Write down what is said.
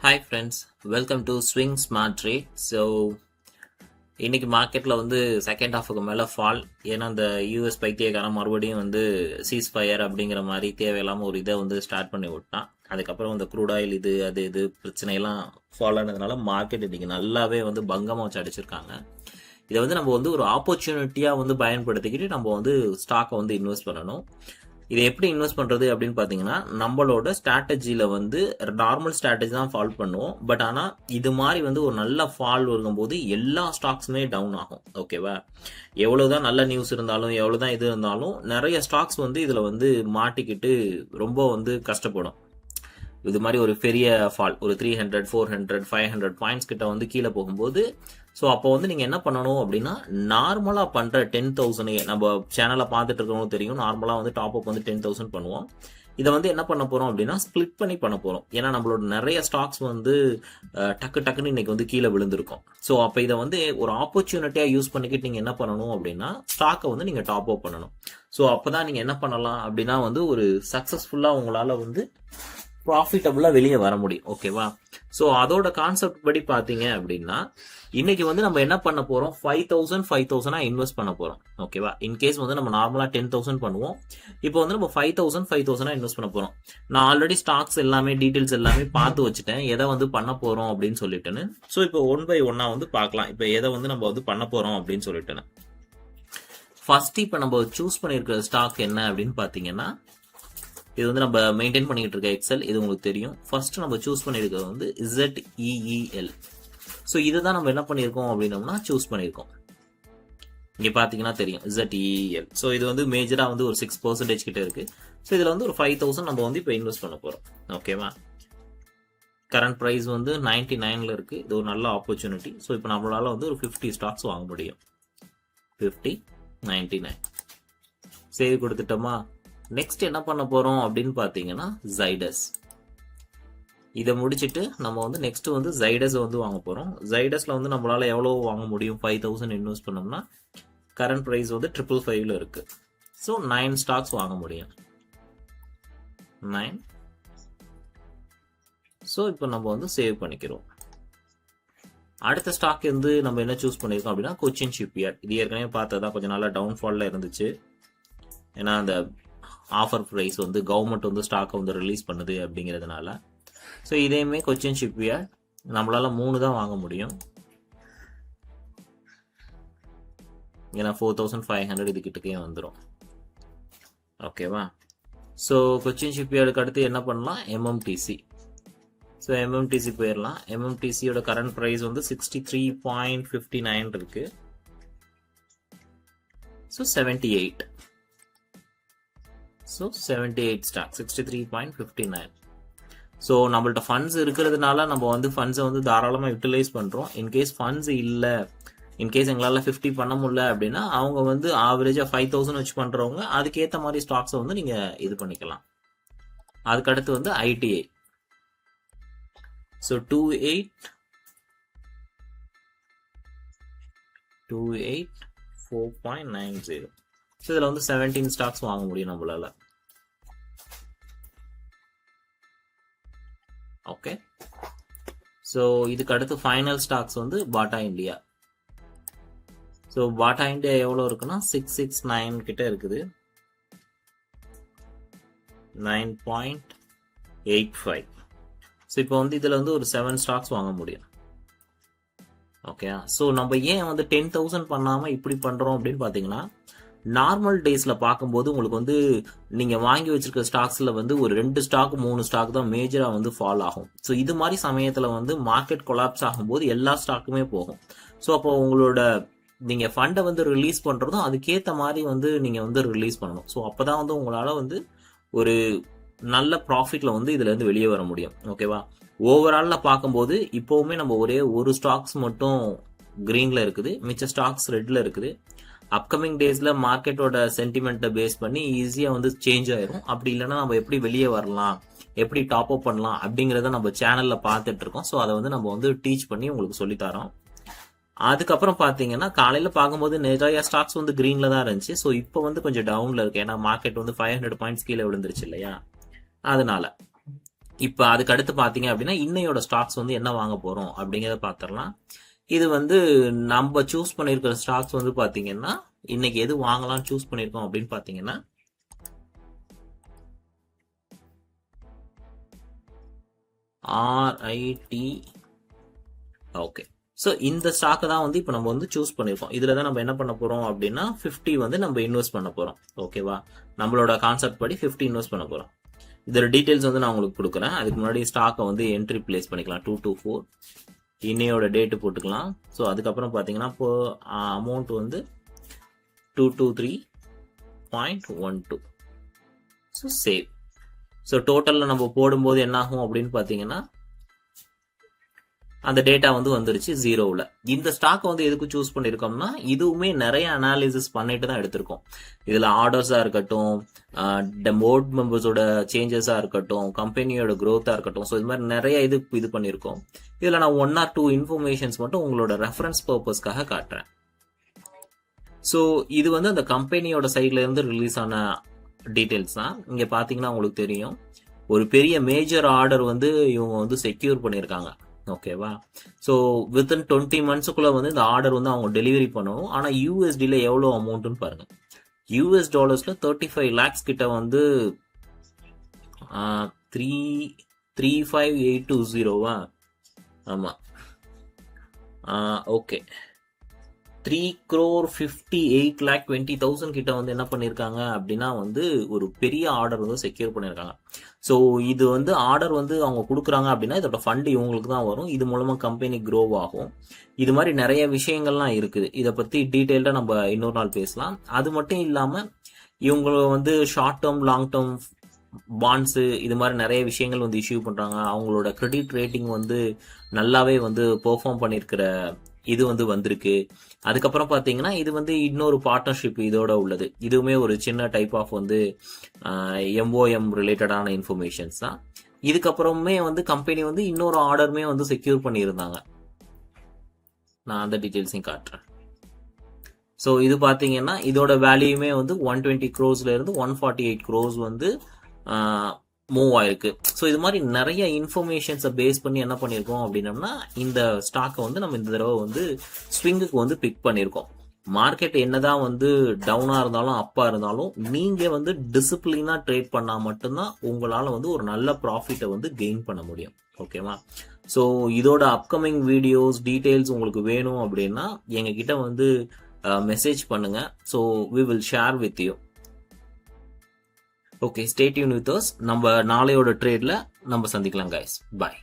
Hi friends, welcome to swing smart trade. So இன்னைக்கு மார்க்கெட்டில் வந்து செகண்ட் ஹாஃபுக்கு மேலே ஃபால். ஏன்னா இந்த யூஎஸ் பைத்தியக்காரன் மறுபடியும் வந்து சீஸ் ஃபயர் அப்படிங்கிற மாதிரி தேவையில்லாமல் ஒரு இதை வந்து ஸ்டார்ட் பண்ணி விட்டான். அதுக்கப்புறம் இந்த க்ரூட் ஆயில் இது பிரச்சனையெல்லாம் ஃபால் ஆனதுனால மார்க்கெட் இன்னைக்கு நல்லாவே வந்து பங்கமாக வச்சு அடிச்சிருக்காங்க. இதை வந்து நம்ம வந்து ஒரு ஆப்பர்ச்சுனிட்டியாக வந்து பயன்படுத்திக்கிட்டு நம்ம வந்து ஸ்டாக்கை வந்து இன்வெஸ்ட் பண்ணணும். இதை எப்படி இன்வெஸ்ட் பண்ணுறது அப்படின்னு பார்த்தீங்கன்னா, நம்மளோட ஸ்ட்ராட்டஜியில் வந்து நார்மல் ஸ்ட்ராட்டஜி தான் ஃபாலோ பண்ணுவோம். பட் ஆனால் இது மாதிரி வந்து ஒரு நல்ல ஃபால் வரும்போது எல்லா ஸ்டாக்ஸுமே டவுன் ஆகும். ஓகேவா? எவ்வளோதான் நல்ல நியூஸ் இருந்தாலும் எவ்வளோதான் இது இருந்தாலும் நிறைய ஸ்டாக்ஸ் வந்து இதில் வந்து மாட்டிக்கிட்டு ரொம்ப வந்து கஷ்டப்படும். இது மாதிரி ஒரு பெரிய ஃபால் ஒரு 300 400 500 பாயிண்ட்ஸ் கிட்ட வந்து கீழே போகும்போது, ஸோ அப்போ வந்து நீங்கள் என்ன பண்ணணும் அப்படின்னா, நார்மலாக பண்ணுற 10,000 நம்ம சேனலை பார்த்துட்டு இருக்கவங்களும் தெரியும். நார்மலாக வந்து டாப் அப் வந்து 10,000 பண்ணுவோம். இதை வந்து என்ன பண்ண போகிறோம் அப்படின்னா, ஸ்பிளிட் பண்ணி பண்ண போகிறோம். ஏன்னா நம்மளோட நிறைய ஸ்டாக்ஸ் வந்து டக்குன்னு இன்னைக்கு வந்து கீழே விழுந்திருக்கும். ஸோ அப்போ இதை வந்து ஒரு ஆப்பர்ச்சுனிட்டியாக யூஸ் பண்ணிக்கிட்டு நீங்கள் என்ன பண்ணணும் அப்படின்னா, ஸ்டாக்கை வந்து நீங்கள் டாப் அப் பண்ணணும். ஸோ அப்போ தான் நீங்கள் என்ன பண்ணலாம் அப்படின்னா வந்து ஒரு சக்ஸஸ்ஃபுல்லாக உங்களால் வந்து ப்ராஃபிட்டபுளா வெளியே வர முடியும். ஓகேவா? ஸோ அதோட கான்செப்ட் படி பார்த்தீங்க அப்படின்னா, இன்னைக்கு வந்து நம்ம என்ன பண்ண போறோம், 5,000 இன்வெஸ்ட் பண்ண போறோம். ஓகேவா? இன்கேஸ் வந்து நம்ம நார்மலா 10,000 பண்ணுவோம். இப்போ வந்து நம்ம 5,000 இன்வெஸ்ட் பண்ண போறோம். நான் ஆல்ரெடி ஸ்டாக்ஸ் எல்லாமே டீடைல்ஸ் எல்லாமே பார்த்து வச்சுட்டேன், எதை வந்து பண்ண போறோம் அப்படின்னு சொல்லிட்டுன்னு. ஸோ இப்போ 1 by 1 வந்து பார்க்கலாம். இப்போ எதை வந்து நம்ம வந்து பண்ண போறோம் அப்படின்னு சொல்லிட்டுன்னு. ஃபர்ஸ்ட் இப்போ நம்ம சூஸ் பண்ணியிருக்கிற ஸ்டாக் என்ன அப்படின்னு பார்த்தீங்கன்னா, இது வந்து நம்ம மெயின்டைன் பண்ணிட்டு இருக்க எக்ஸல், இது உங்களுக்கு தெரியும். ஃபர்ஸ்ட் நம்ம சூஸ் பண்ணியிருக்கிறது வந்து ZEEL. ஸோ இதுதான் நம்ம என்ன பண்ணியிருக்கோம் அப்படின்னோம்னா சூஸ் பண்ணியிருக்கோம். இங்கே பார்த்தீங்கன்னா தெரியும் ZEEL. ஸோ இது வந்து மேஜராக வந்து ஒரு 6% கிட்ட இருக்கு. ஸோ இதில் வந்து ஒரு 5,000 நம்ம வந்து இப்போ இன்வெஸ்ட் பண்ண போகிறோம். ஓகேவா? கரண்ட் ப்ரைஸ் வந்து 99ல இருக்கு. இது ஒரு நல்ல ஆப்பர்ச்சுனிட்டி. ஸோ இப்போ நம்மளால வந்து ஒரு 50 ஸ்டாக்ஸ் வாங்க முடியும். 50 99 சேவ் கொடுத்துட்டோமா? நெக்ஸ்ட் என்ன பண்ண போறோம் அப்படின்னு பாத்தீங்கன்னா, Zydus. இதை முடிச்சுட்டு நம்ம வந்து நெக்ஸ்ட் வந்து Zydus வந்து வாங்க போறோம். Zydusல வந்து நம்மளால எவ்வளவு வாங்க முடியும்? 5,000 இன்வெஸ்ட் பண்ணோம்னா கரண்ட் பிரைஸ் வந்து 555ல இருக்கு. ஸோ 9 ஸ்டாக்ஸ் வாங்க முடியும். 9. ஸோ இப்போ நம்ம வந்து சேவ் பண்ணிக்கிறோம். அடுத்த ஸ்டாக் வந்து நம்ம என்ன சூஸ் பண்ணியிருக்கோம் அப்படின்னா, கொச்சின் ஷிப்யார்ட். இது ஏற்கனவே பார்த்ததா கொஞ்சம் நாளா டவுன்ஃபால்ல இருந்துச்சு. ஏன்னா அந்த ஆஃபர் ப்ரைஸ் வந்து கவர்மெண்ட் வந்து ஸ்டாக்கை வந்து ரிலீஸ் பண்ணுது அப்படிங்கிறதுனால. ஸோ இதேமே கொச்சின் ஷிப்யார்ட் நம்மளால 3 தான் வாங்க முடியும். ஏன்னா 4,500 இது கிட்டக்கே வந்துடும். ஓகேவா? ஸோ கொச்சின் ஷிப்யார்டுக்கு அடுத்து என்ன பண்ணலாம்? MMTC. ஸோ MMTC போயிடலாம். MMTCயோட கரண்ட் ப்ரைஸ் வந்து 63.59 இருக்கு. ஸோ 78. So 78 stock 63.59. ஸோ நம்மள்ட்ட ஃபண்ட்ஸ் இருக்கிறதுனால நம்ம வந்து ஃபண்ட்ஸை வந்து தாராளமாக யூட்டிலைஸ் பண்ணுறோம். இன்கேஸ் ஃபண்ட்ஸ் இல்லை, இன்கேஸ் எங்களால் 50 பண்ண முடியல அப்படின்னா அவங்க வந்து ஆவரேஜாக 5,000 வச்சு பண்ணுறவங்க அதுக்கேற்ற மாதிரி ஸ்டாக்ஸை வந்து நீங்கள் இது பண்ணிக்கலாம். அதுக்கடுத்து வந்து ITI. ஸோ 4.90. ஸோ இதில் வந்து 17 ஸ்டாக்ஸ் வாங்க முடியும் நம்மளால. ஓகே. ஸோ இதுக்கு அடுத்து ஃபைனல் ஸ்டாக்ஸ் வந்து பாட்டா இந்தியா. ஸோ பாட்டா இந்தியா எவ்வளோ இருக்குன்னா 669 கிட்ட இருக்குது. 9.85. ஸோ இப்போ வந்து இதில் வந்து ஒரு 7 ஸ்டாக்ஸ் வாங்க முடியும். ஓகே. ஸோ நம்ம ஏன் வந்து 10,000 பண்ணாமல் இப்படி பண்ணுறோம் அப்படின்னு பார்த்தீங்கன்னா, நார்மல் டேஸில் பார்க்கும்போது உங்களுக்கு வந்து நீங்கள் வாங்கி வச்சிருக்க ஸ்டாக்ஸில் வந்து ஒரு 2 ஸ்டாக் 3 ஸ்டாக் தான் மேஜராக வந்து ஃபால் ஆகும். ஸோ இது மாதிரி சமயத்தில் வந்து மார்க்கெட் கொலாப்ஸ் ஆகும்போது எல்லா ஸ்டாக்குமே போகும். ஸோ அப்போ உங்களோட நீங்கள் ஃபண்டை வந்து ரிலீஸ் பண்ணுறதும் அதுக்கேற்ற மாதிரி வந்து நீங்கள் வந்து ரிலீஸ் பண்ணணும். ஸோ அப்போ தான் வந்து உங்களால் வந்து ஒரு நல்ல ப்ராஃபிட்டில் வந்து இதுலேருந்து வெளியே வர முடியும். ஓகேவா? ஓவராலில் பார்க்கும்போது இப்போவுமே நம்ம ஒரே ஒரு ஸ்டாக்ஸ் மட்டும் க்ரீனில் இருக்குது, மிச்ச ஸ்டாக்ஸ் ரெட்டில் இருக்குது. அப்கமிங் டேஸ்ல மார்க்கெட்டோட சென்டிமெண்ட்டை பேஸ் பண்ணி ஈஸியா வந்து சேஞ்ச் ஆயிரும். அப்படி இல்லைன்னா நம்ம எப்படி வெளியே வரலாம், எப்படி டாப் அப் பண்ணலாம் அப்படிங்கிறத நம்ம சேனல்ல பார்த்துட்டு இருக்கோம். ஸோ அதை வந்து நம்ம வந்து டீச் பண்ணி உங்களுக்கு சொல்லித்தரோம். அதுக்கப்புறம் பாத்தீங்கன்னா காலையில பார்க்கும்போது நிறைய ஸ்டாக்ஸ் வந்து கிரீன்ல தான் இருந்துச்சு. ஸோ இப்போ வந்து கொஞ்சம் டவுன்ல இருக்கு. ஏன்னா மார்க்கெட் வந்து 500 பாயிண்ட்ஸ் கீழே விழுந்துருச்சு இல்லையா? அதனால இப்போ அதுக்கு அடுத்து பார்த்தீங்க அப்படின்னா இன்னையோட ஸ்டாக்ஸ் வந்து என்ன வாங்க போகிறோம் அப்படிங்கிறத பார்த்துடலாம். இது வந்து நம்ம சூஸ் பண்ணியிருக்கிற ஸ்டாக்ஸ் வந்து பார்த்தீங்கன்னா இன்னைக்கு எது வாங்கலாம்னு சூஸ் பண்ணியிருக்கோம் அப்படின்னு பார்த்தீங்கன்னா RIT. ஓகே, ஸோ இந்த ஸ்டாக்கை தான் வந்து இப்போ நம்ம வந்து சூஸ் பண்ணியிருக்கோம். இதில் தான் நம்ம என்ன பண்ண போகிறோம் அப்படின்னா 50 வந்து நம்ம இன்வெஸ்ட் பண்ண போகிறோம். ஓகேவா, நம்மளோட கான்செப்ட் படி 50 இன்வெஸ்ட் பண்ண போகிறோம். இதோட டீட்டெயில்ஸ் வந்து நான் உங்களுக்கு கொடுக்குறேன். அதுக்கு முன்னாடி ஸ்டாக்கை வந்து என்ட்ரி பிளேஸ் பண்ணிக்கலாம். 224 இன்னையோட டேட்டு போட்டுக்கலாம். ஸோ அதுக்கப்புறம் பார்த்தீங்கன்னா இப்போ அமௌண்ட் வந்து 223.12. So save. ஸோ டோட்டலில் நம்ம போடும்போது என்ன ஆகும் அப்படின்னு பார்த்தீங்கன்னா அந்த டேட்டா வந்து வந்துருச்சு 0வில். இந்த ஸ்டாக்கை வந்து எதுக்கு சூஸ் பண்ணியிருக்கோம்னா இதுவுமே நிறைய அனாலிசிஸ் பண்ணிட்டு தான் எடுத்திருக்கோம். இதில் ஆர்டர்ஸாக இருக்கட்டும், போர்ட் மெம்பர்ஸோட சேஞ்சஸாக இருக்கட்டும், கம்பெனியோட க்ரோத்தாக இருக்கட்டும், ஸோ இது மாதிரி நிறைய இது பண்ணியிருக்கோம். இதில் நான் 1 or 2 இன்ஃபர்மேஷன்ஸ் மட்டும் உங்களோட ரெஃபரன்ஸ் பர்பஸ்க்காக காட்டுறேன். ஸோ இது வந்து அந்த கம்பெனியோட சைட்ல இருந்து ரிலீஸ் ஆன டீட்டெயில்ஸ் தான். இங்கே பார்த்தீங்கன்னா உங்களுக்கு தெரியும், ஒரு பெரிய மேஜர் ஆர்டர் வந்து இவங்க வந்து செக்யூர் பண்ணியிருக்காங்க. ஓகேவா, ஸோ வித்தின் 20 monthsக்குள்ள வந்து இந்த ஆர்டர் வந்து அவங்க டெலிவரி பண்ணணும். ஆனால் யூஎஸ்டியில் எவ்வளோ அமௌண்ட்டுன்னு பாருங்க. US டாலர்ஸ்ல 35 lakhs கிட்ட வந்து 35820. ஆமாம், ஓகே, 3,58,20,000 கிட்ட வந்து என்ன பண்ணியிருக்காங்க அப்படின்னா வந்து ஒரு பெரிய ஆர்டர் வந்து செக்யூர் பண்ணியிருக்காங்க. ஸோ இது வந்து ஆர்டர் வந்து அவங்க கொடுக்குறாங்க அப்படின்னா இதோட ஃபண்ட் இவங்களுக்கு தான் வரும். இது மூலமாக கம்பெனி க்ரோ ஆகும். இது மாதிரி நிறைய விஷயங்கள்லாம் இருக்குது. இதை பற்றி டீட்டெயில்டாக நம்ம இன்னொரு நாள் பேசலாம். அது மட்டும் இல்லாமல் இவங்க வந்து short term, long term bonds இது மாதிரி நிறைய விஷயங்கள் வந்து இஷ்யூ பண்ணுறாங்க. அவங்களோட கிரெடிட் ரேட்டிங் வந்து நல்லாவே வந்து பெர்ஃபார்ம் பண்ணியிருக்கிற இது வந்து வந்திருக்கு. அதுக்கப்புறம் பார்த்தீங்கன்னா இது வந்து இன்னொரு பார்ட்னர்ஷிப் இதோட உள்ளது. இதுவுமே ஒரு சின்ன டைப் ஆஃப் வந்து MOM ரிலேட்டடான இன்ஃபர்மேஷன்ஸ் தான். இதுக்கப்புறமே வந்து கம்பெனி வந்து இன்னொரு ஆர்டருமே வந்து செக்யூர் பண்ணியிருந்தாங்க. நான் அந்த டீட்டெயில்ஸையும் காட்டுறேன். ஸோ இது பார்த்தீங்கன்னா இதோட வேல்யூமே வந்து 120 crores இருந்து 148 crores வந்து மூவ் ஆயிருக்கு. ஸோ இது மாதிரி நிறைய இன்ஃபர்மேஷன்ஸை பேஸ் பண்ணி என்ன பண்ணியிருக்கோம் அப்படின்னம்னா இந்த ஸ்டாக்கை வந்து நம்ம இந்த தடவை வந்து ஸ்விங்குக்கு வந்து பிக் பண்ணியிருக்கோம். மார்க்கெட் என்னதான் வந்து டவுனாக இருந்தாலும் அப்பாக இருந்தாலும் நீங்கள் வந்து டிசிப்ளினாக ட்ரேட் பண்ணால் மட்டும்தான் உங்களால் வந்து ஒரு நல்ல ப்ராஃபிட்டை வந்து கெயின் பண்ண முடியும். ஓகேவா, ஸோ இதோட அப்கமிங் வீடியோஸ் டீட்டெயில்ஸ் உங்களுக்கு வேணும் அப்படின்னா எங்ககிட்ட வந்து மெசேஜ் பண்ணுங்க. So we will share with you. Okay, stay tuned with us. நம்ம நாளையோட ட்ரேட்ல நம்ம சந்திக்கலாம் கைஸ். பாய்.